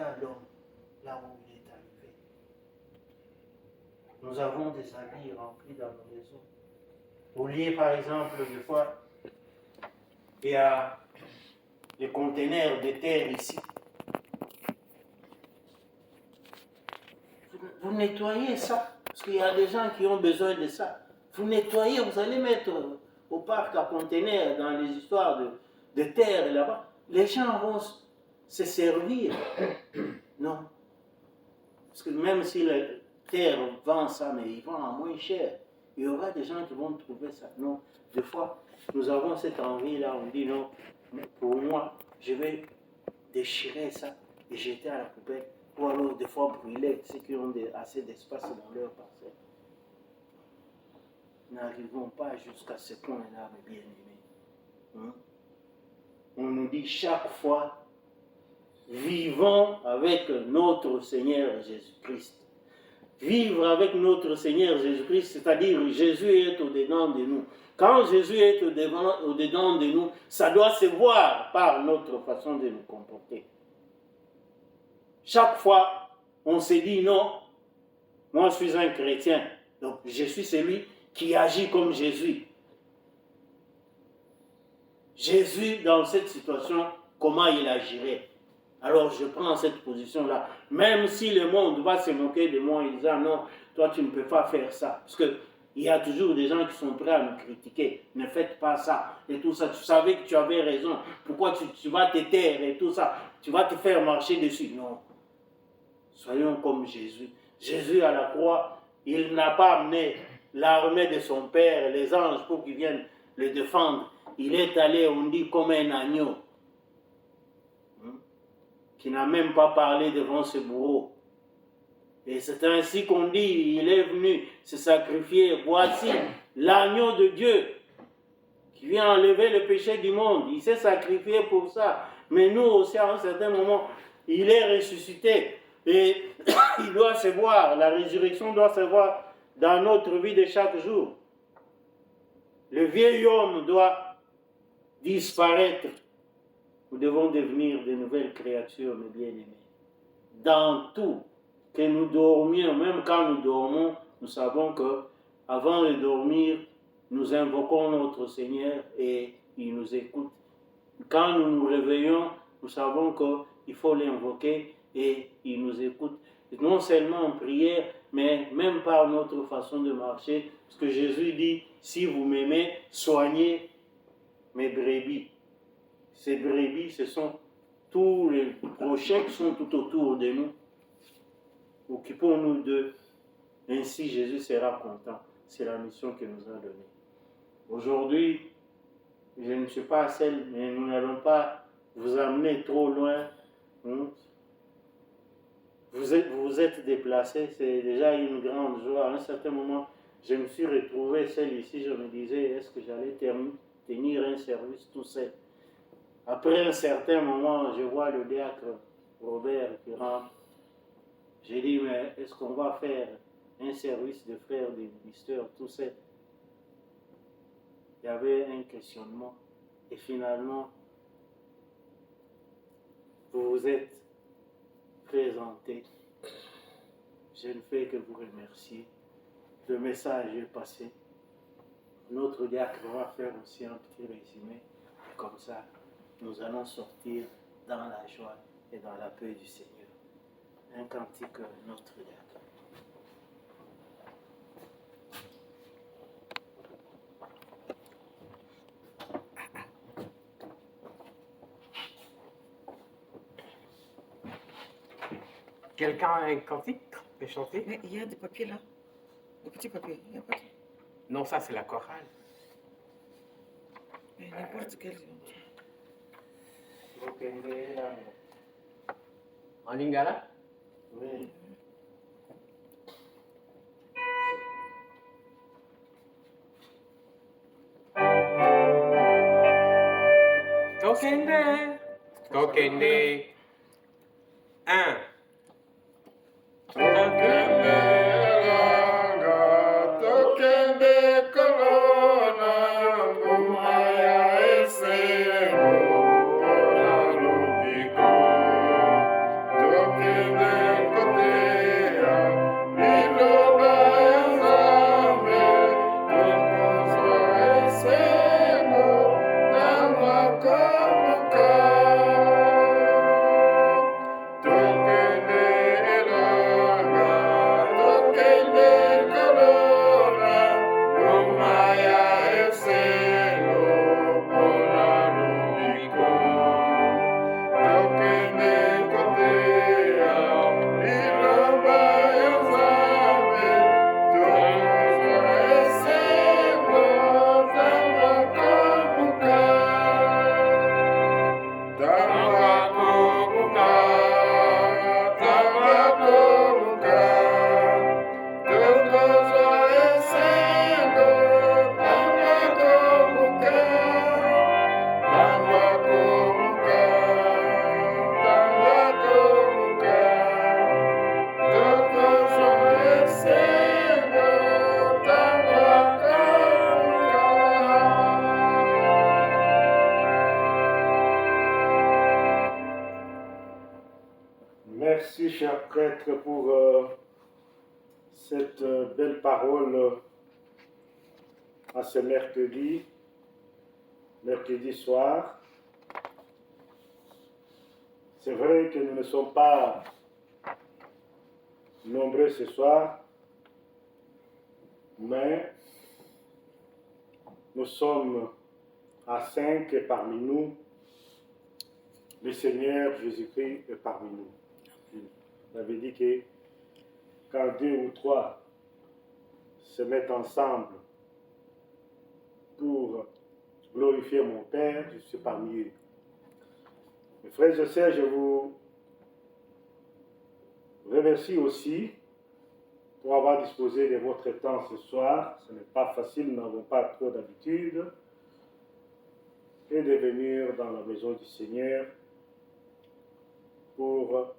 voilà l'homme, là où il est arrivé. Nous avons des habits remplis dans nos maisons. Au lieu, par exemple, des fois, il y a des conteneurs de terre ici. Vous nettoyez ça, parce qu'il y a des gens qui ont besoin de ça. Vous nettoyez, vous allez mettre au parc à conteneurs dans les histoires de terre là-bas. Les gens vont se servir. Non. Parce que même si la terre vend ça, mais ils vendent à moins cher, il y aura des gens qui vont trouver ça. Non. Des fois, nous avons cette envie-là, on dit non, pour moi, je vais déchirer ça et jeter à la poubelle. Ou alors, des fois, brûler ceux qui ont assez d'espace dans leur parcelle. N'arrivons pas jusqu'à ce point-là, mes bien-aimés. On nous dit chaque fois, vivons avec notre Seigneur Jésus-Christ. Vivre avec notre Seigneur Jésus-Christ, c'est-à-dire Jésus est au-dedans de nous. Quand Jésus est au-dedans de nous, ça doit se voir par notre façon de nous comporter. Chaque fois, on se dit non, moi je suis un chrétien, donc je suis celui qui agit comme Jésus. Jésus, dans cette situation, comment il agirait? Alors je prends cette position-là. Même si le monde va se moquer de moi en disant non, toi tu ne peux pas faire ça. Parce qu'il y a toujours des gens qui sont prêts à me critiquer. Ne faites pas ça et tout ça. Tu savais que tu avais raison. Pourquoi tu vas te taire et tout ça? Tu vas te faire marcher dessus. Non. Soyons comme Jésus. Jésus à la croix, il n'a pas amené l'armée de son Père, les anges pour qu'ils viennent le défendre. Il est allé, on dit, comme un agneau, qui n'a même pas parlé devant ce bourreau. Et c'est ainsi qu'on dit, il est venu se sacrifier. Voici l'agneau de Dieu qui vient enlever le péché du monde. Il s'est sacrifié pour ça. Mais nous aussi, à un certain moment, il est ressuscité. Et il doit se voir, la résurrection doit se voir dans notre vie de chaque jour. Le vieil homme doit disparaître. Nous devons devenir de nouvelles créatures, mes bien-aimés. Dans tout, que nous dormions, même quand nous dormons, nous savons que avant de dormir, nous invoquons notre Seigneur et il nous écoute. Quand nous nous réveillons, nous savons qu'il faut l'invoquer et il nous écoute. Non seulement en prière, mais même par notre façon de marcher. Parce que Jésus dit, si vous m'aimez, soignez mes brebis. Ces brebis, ce sont tous les prochains qui sont tout autour de nous. Occupons-nous d'eux. Ainsi, Jésus sera content. C'est la mission qu'il nous a donnée. Aujourd'hui, je ne suis pas seul, mais nous n'allons pas vous amener trop loin. Vous êtes déplacés, c'est déjà une grande joie. À un certain moment, je me suis retrouvé seul ici. Je me disais, est-ce que j'allais tenir un service tout seul? Après un certain moment, je vois le diacre Robert qui rentre. J'ai dit, mais est-ce qu'on va faire un service de frères de ministères tout seul? Il y avait un questionnement. Et finalement, vous vous êtes présenté. Je ne fais que vous remercier. Le message est passé. Notre diacre va faire aussi un petit résumé. Et comme ça, nous allons sortir dans la joie et dans la paix du Seigneur. Un cantique, notre diacre. Quelqu'un a un cantique peut chanter? Mais il y a des papiers là. Des petits papiers. Il y a pas de... Non, ça c'est la chorale. Mais n'importe quel. En lingala? Oui. Tokende. Tokende. 1. Tokende Merci, cher prêtre, pour cette belle parole à ce mercredi soir. C'est vrai que nous ne sommes pas nombreux ce soir, mais nous sommes à 5 et parmi nous, le Seigneur Jésus-Christ est parmi nous. Vous avez dit que quand 2 ou 3 se mettent ensemble pour glorifier mon Père, je suis parmi eux. Mes frères et sœurs, je vous remercie aussi pour avoir disposé de votre temps ce soir. Ce n'est pas facile, nous n'avons pas trop d'habitude. Et de venir dans la maison du Seigneur pour,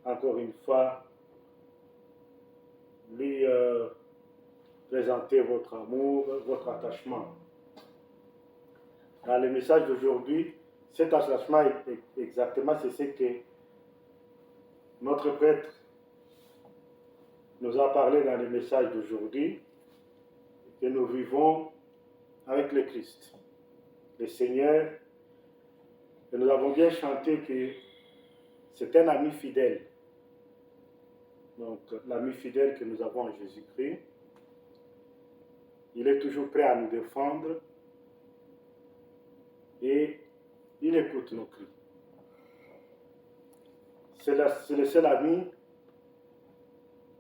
encore une fois, lui présenter votre amour, votre attachement. Dans le message d'aujourd'hui, cet attachement, exactement, c'est ce que notre prêtre nous a parlé dans le message d'aujourd'hui, que nous vivons avec le Christ, le Seigneur. Et nous avons bien chanté que c'est un ami fidèle. Donc, l'ami fidèle que nous avons en Jésus-Christ, il est toujours prêt à nous défendre et il écoute nos cris. C'est le seul ami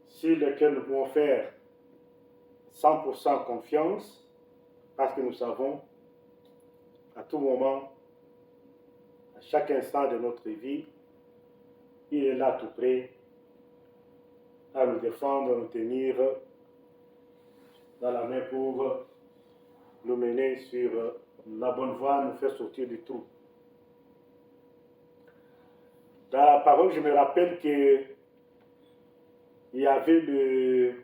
sur lequel nous pouvons faire 100% confiance parce que nous savons à tout moment, à chaque instant de notre vie, il est là tout prêt à nous défendre, à nous tenir dans la main pour nous mener sur la bonne voie, nous faire sortir du trou. Dans la parole, je me rappelle qu'il y avait le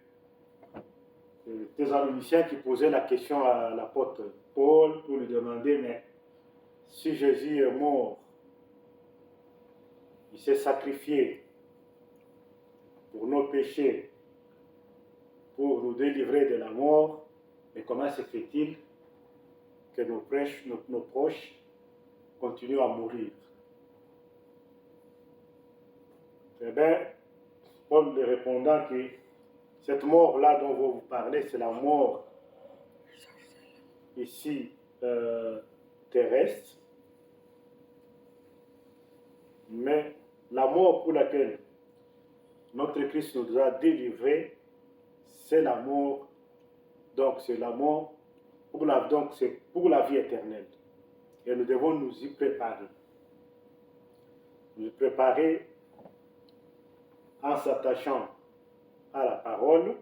thessaloniciens qui posait la question à l'apôtre Paul pour lui demander, mais si Jésus est mort, il s'est sacrifié pour nos péchés, pour nous délivrer de la mort, mais comment se fait-il que nos proches continuent à mourir? Eh bien, Paul lui répondant que cette mort-là dont vous parlez, c'est la mort ici terrestre, mais la mort pour laquelle notre Christ nous a délivrés, c'est la mort, donc c'est la mort, donc c'est pour la vie éternelle. Et nous devons nous y préparer. Nous y préparer en s'attachant à la parole,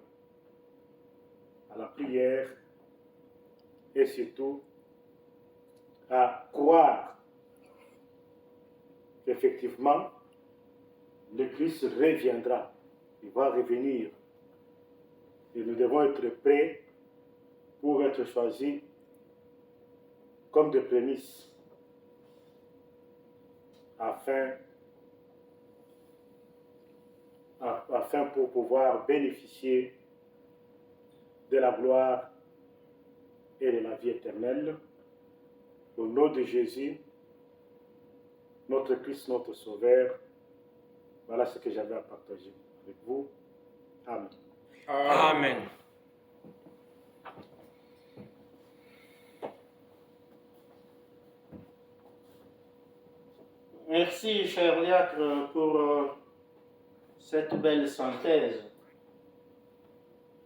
à la prière et surtout à croire qu'effectivement le Christ reviendra, il va revenir et nous devons être prêts pour être choisis comme des prémices afin pour pouvoir bénéficier de la gloire et de la vie éternelle. Au nom de Jésus, notre Christ, notre Sauveur, voilà ce que j'avais à partager avec vous. Amen. Amen. Merci, cher diacre, pour cette belle synthèse.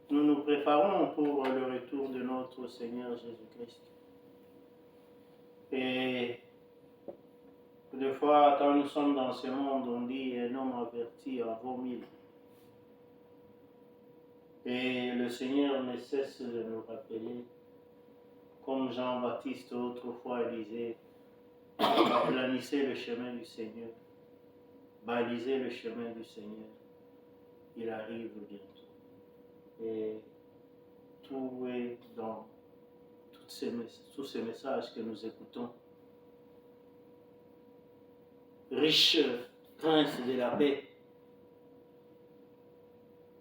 Nous nous préparons pour le retour de notre Seigneur Jésus-Christ. Et des fois, quand nous sommes dans ce monde, on dit un homme averti en vaut 1000. Et le Seigneur ne cesse de nous rappeler, comme Jean-Baptiste autrefois disait, planissez le chemin du Seigneur, balisez le chemin du Seigneur, il arrive bientôt. Et tout est dans tous ces messages que nous écoutons, riches prince de la paix.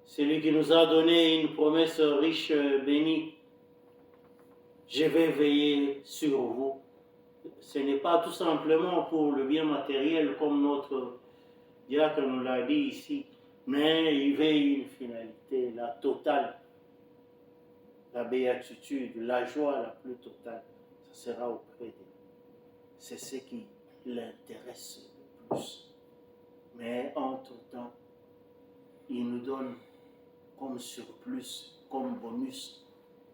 Celui qui nous a donné une promesse riche, bénie. Je vais veiller sur vous. Ce n'est pas tout simplement pour le bien matériel comme notre diacre nous l'a dit ici, mais il veille une finalité, la totale, la béatitude, la joie la plus totale. Ça sera auprès de nous. C'est ce qui l'intéresse le plus. Mais entre-temps, il nous donne comme surplus, comme bonus,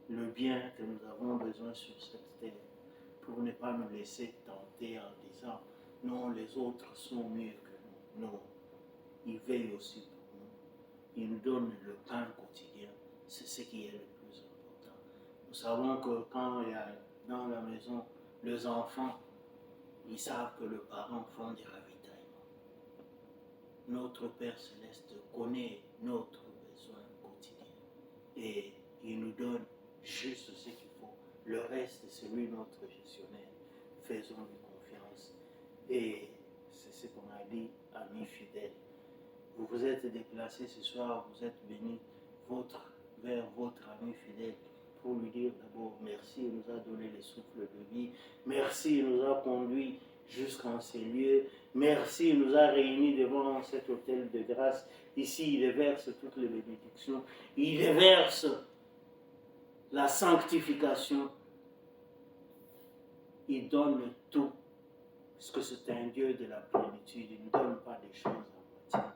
le bien que nous avons besoin sur cette terre, pour ne pas nous laisser tenter en disant non, les autres sont mieux que nous. Non, il veille aussi pour nous. Il nous donne le pain quotidien. C'est ce qui est le plus important. Nous savons que quand il y a dans la maison les enfants, ils savent que les parents font des ravitaillements. Notre Père Céleste connaît notre besoin quotidien et il nous donne juste ce qu'il faut. Le reste, c'est lui notre gestionnaire. Faisons-lui confiance. Et c'est ce qu'on a dit, amis fidèles. Vous vous êtes déplacés ce soir, vous êtes bénis vers votre ami fidèle pour lui dire d'abord merci, il nous a donné le souffle de vie. Merci, il nous a conduits jusqu'en ces lieux. Merci, il nous a réunis devant cet hôtel de grâce. Ici, il déverse toutes les bénédictions. Il déverse la sanctification. Il donne tout. Parce que c'est un Dieu de la plénitude. Il ne donne pas des choses à moitié.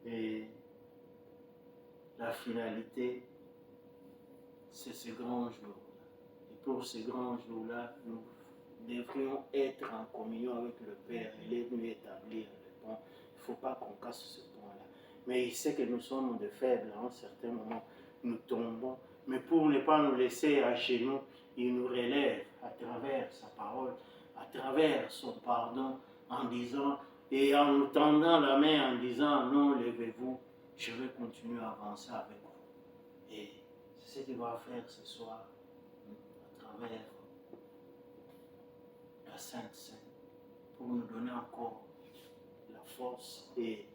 Et la finalité, c'est ce grand jour-là. Et pour ce grand jour-là, nous devrions être en communion avec le Père. Il est venu établir le pont. Il ne faut pas qu'on casse ce pont-là. Mais il sait que nous sommes de faibles. À un certain moment, nous tombons. Mais pour ne pas nous laisser à genoux, il nous relève à travers sa parole, à travers son pardon, en disant, et en nous tendant la main en disant, non, levez-vous, je vais continuer à avancer avec vous. Et c'est ce qu'il va faire ce soir, à travers la Sainte Seine, pour nous donner encore la force et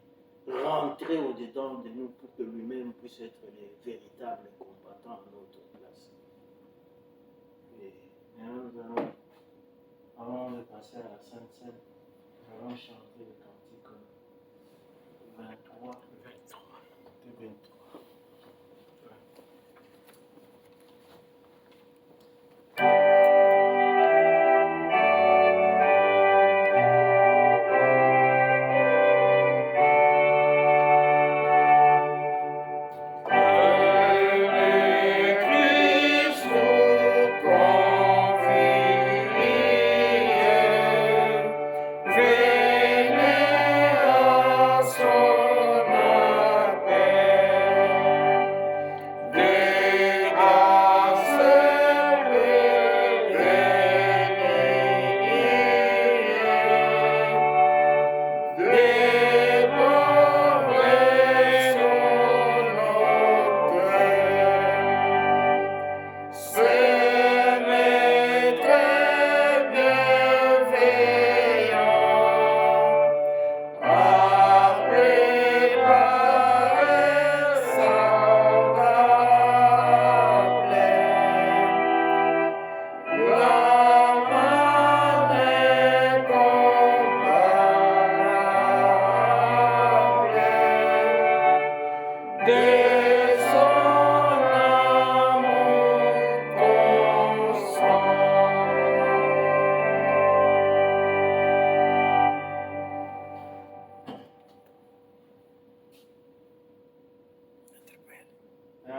rentrer au-dedans de nous pour que lui-même puisse être les véritables combattants à notre place. Et nous allons, avant de passer à la Sainte Seine, nous allons chanter le cantique 23. De 23.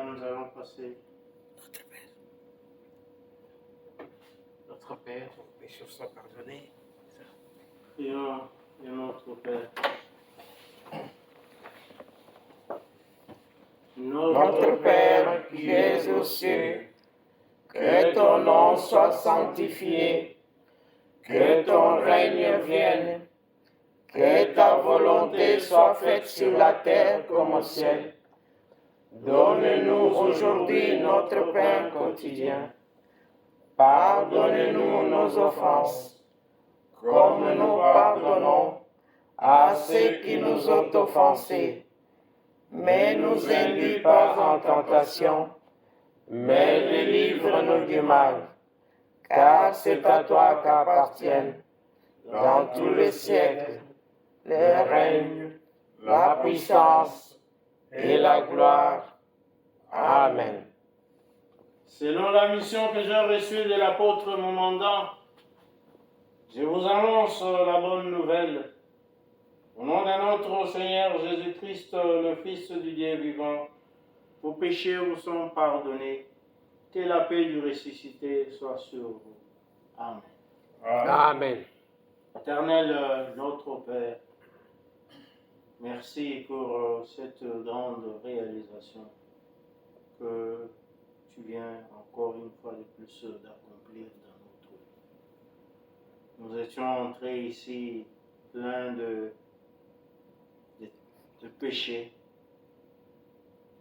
Nous allons passer. Notre Père, nos péchés soient pardonnés. Prions de notre Père. Notre Père qui es aux cieux, que ton nom soit sanctifié, que ton règne vienne, que ta volonté soit faite sur la terre comme au ciel. Donne-nous aujourd'hui notre pain quotidien. Pardonnez-nous nos offenses, comme nous pardonnons à ceux qui nous ont offensés. Mais nous induis pas en tentation, mais délivre-nous du mal. Car c'est à toi qu'appartiennent, dans tous les siècles, le règne, la puissance et la gloire. Amen. Selon la mission que j'ai reçue de l'apôtre mon mandant, je vous annonce la bonne nouvelle. Au nom de notre Seigneur Jésus-Christ, le Fils du Dieu vivant, vos péchés vous sont pardonnés. Que la paix du ressuscité soit sur vous. Amen. Amen. Éternel, notre Père, merci pour cette grande réalisation que tu viens encore une fois de plus d'accomplir dans notre vie. Nous étions entrés ici pleins de péchés.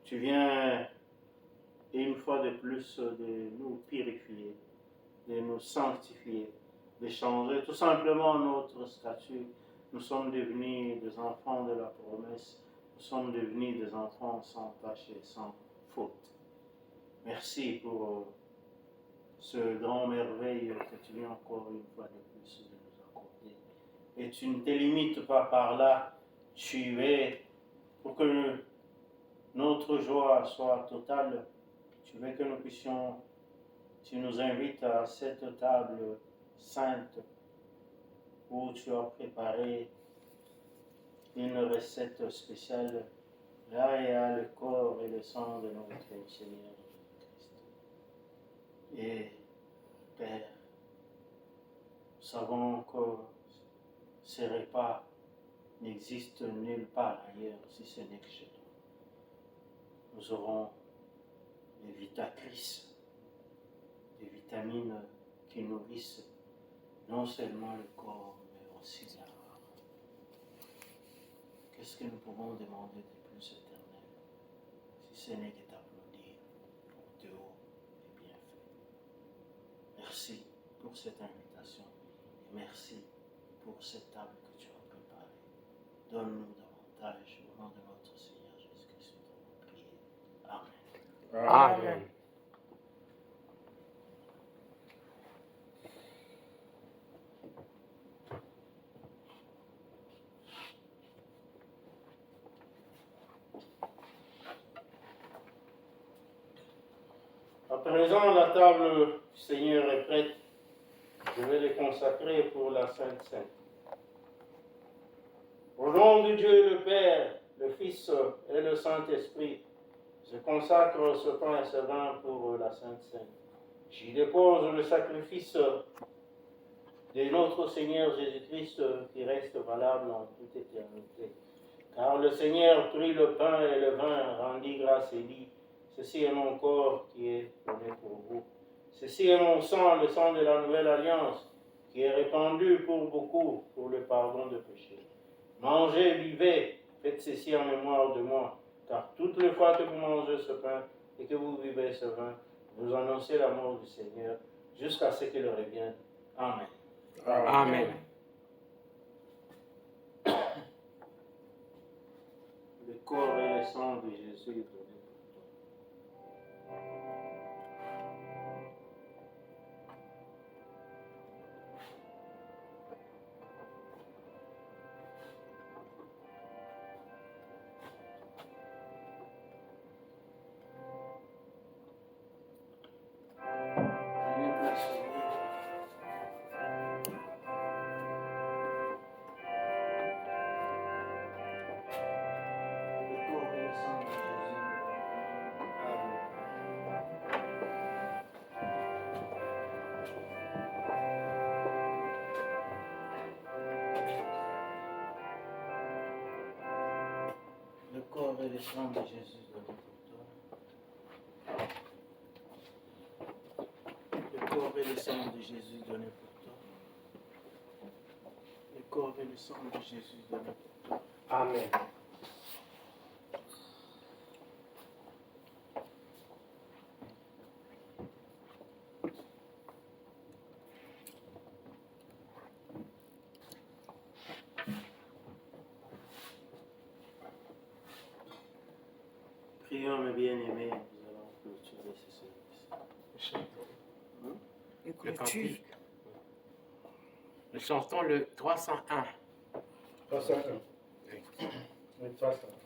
Tu viens une fois de plus de nous purifier, de nous sanctifier, de changer tout simplement notre statut. Nous sommes devenus des enfants de la promesse. Nous sommes devenus des enfants sans tache et sans faute. Merci pour ce grand merveille que tu viens encore une fois de plus de nous accorder. Et tu ne te limites pas par là. Tu es pour que notre joie soit totale. Tu veux que nous puissions, tu nous invites à cette table sainte où tu as préparé une recette spéciale. Là, il y a le corps et le sang de notre Seigneur Jésus-Christ. Et Père, nous savons que ce repas n'existe nulle part ailleurs si ce n'est que chez toi. Nous aurons des vitacris, des vitamines qui nourrissent non seulement le corps, mais aussi l'âme. Qu'est-ce que nous pouvons demander de plus éternel, si ce n'est que t'applaudir pour tes hauts et bienfaits. Merci pour cette invitation et merci pour cette table que tu as préparée. Donne-nous davantage au nom de notre Seigneur Jésus-Christ. Nous avons prié. Amen. Amen. À présent, la table du Seigneur est prête. Je vais les consacrer pour la Sainte Seine. Au nom de Dieu le Père, le Fils et le Saint-Esprit, je consacre ce pain et ce vin pour la Sainte Seine. J'y dépose le sacrifice de notre Seigneur Jésus-Christ qui reste valable en toute éternité. Car le Seigneur prit le pain et le vin, rendit grâce et dit, ceci est mon corps qui est donné pour vous. Ceci est mon sang, le sang de la nouvelle alliance, qui est répandu pour beaucoup pour le pardon de péchés. Mangez, buvez, faites ceci en mémoire de moi, car toutes les fois que vous mangez ce pain et que vous buvez ce vin, vous annoncez la mort du Seigneur jusqu'à ce qu'il revienne. Amen. Amen. Le corps et le sang de Jésus donné pour toi. Prenez place, Seigneur. Le corps et le sang de Jésus. Amen. Le corps et le sang de Jésus donné pour toi. Le corps et le sang de Jésus donné pour toi. Le corps et le sang de Jésus donné pour toi. Amen. Prions, mes bien-aimés, nous allons clôturer ce service. Une Le clôture. cantique. Nous chantons le 301. 301. Oui. Oui, 301.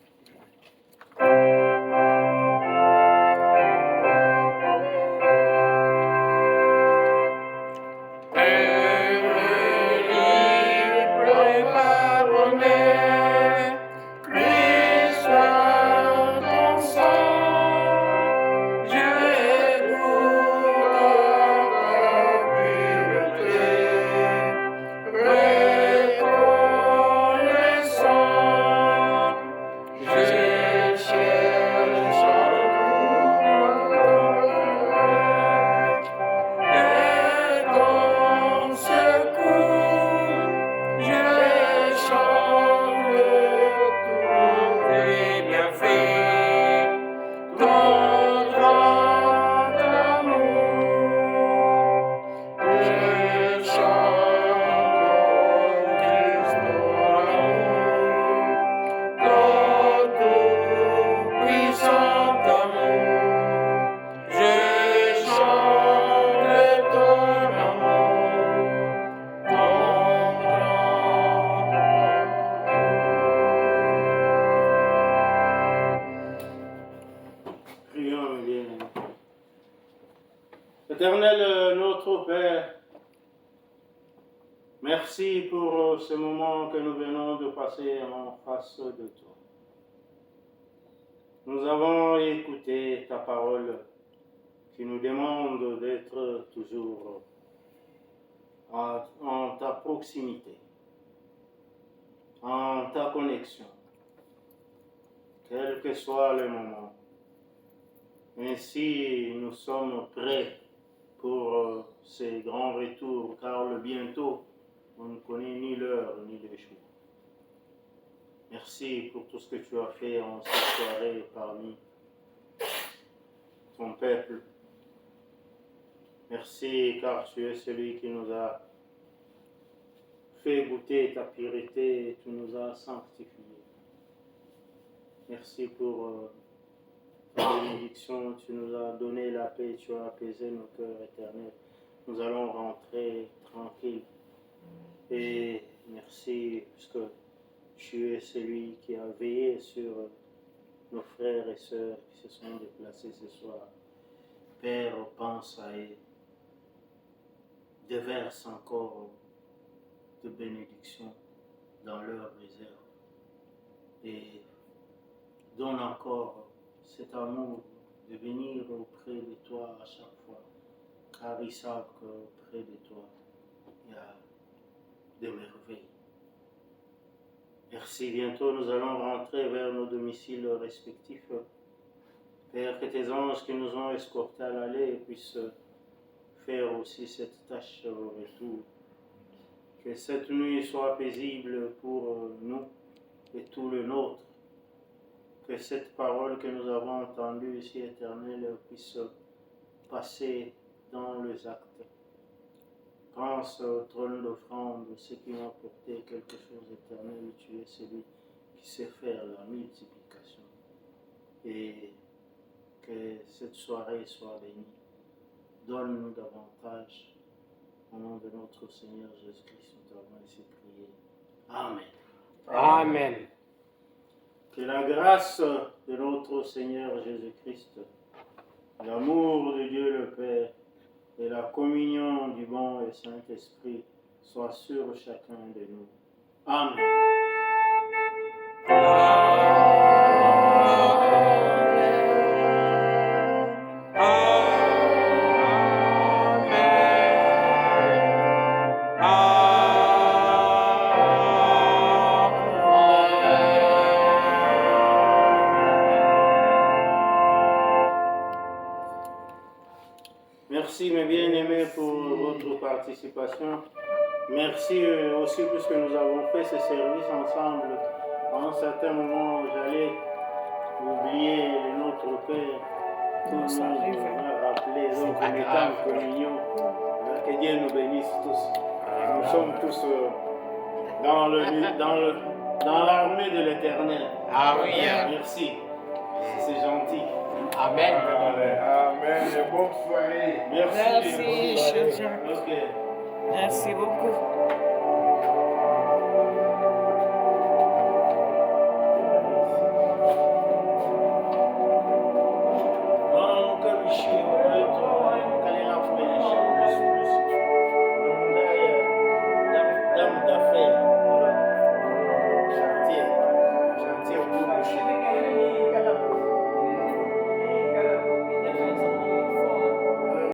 Prions, mes bien-aimés. Éternel notre Père, merci pour ce moment que nous venons de passer en face de toi. Nous avons écouté ta parole qui nous demande d'être toujours en ta proximité, en ta connexion, quel que soit le moment. Ainsi, nous sommes prêts pour ces grands retours, car le bientôt, on ne connaît ni l'heure ni le jour. Merci pour tout ce que tu as fait en cette soirée parmi ton peuple. Merci car tu es celui qui nous a fait goûter ta pureté et tu nous as sanctifiés. Merci pour ta bénédiction, tu nous as donné la paix, tu as apaisé nos cœurs éternels. Nous allons rentrer tranquilles. Et merci puisque tu es celui qui a veillé sur nos frères et sœurs qui se sont déplacés ce soir. Père, pense à eux. Déverse encore de bénédictions dans leur réserve. Et donne encore cet amour de venir auprès de toi à chaque fois. Car ils savent qu'auprès de toi, il y a des merveilles. Merci. Bientôt, nous allons rentrer vers nos domiciles respectifs. Père, que tes anges qui nous ont escortés à l'aller puissent faire aussi cette tâche au retour. Que cette nuit soit paisible pour nous et tout le nôtre. Que cette parole que nous avons entendue ici, éternelle, puisse passer dans les actes. Pense au trône d'offrande, ceux qui ont apporté quelque chose d'éternel. Tu es celui qui sait faire la multiplication. Et que cette soirée soit bénie. Donne-nous davantage. Au nom de notre Seigneur Jésus-Christ, nous avons ainsi prié. Amen. Amen. Que la grâce de notre Seigneur Jésus-Christ, l'amour de Dieu le Père et la communion du bon et Saint-Esprit soient sur chacun de nous. Amen. Merci mes bien-aimés pour votre participation. Merci aussi puisque nous avons fait ce service ensemble. À un certain moment, j'allais oublier notre Père. Tout nous a rappelé, donc on est en communion. Que Dieu nous bénisse tous. Nous sommes tous dans l'armée de l'Éternel. Ah oui. Merci. C'est gentil. Amen. Amen. Bonne soirée. Merci. Merci, cher Jacques. Ok. Merci beaucoup.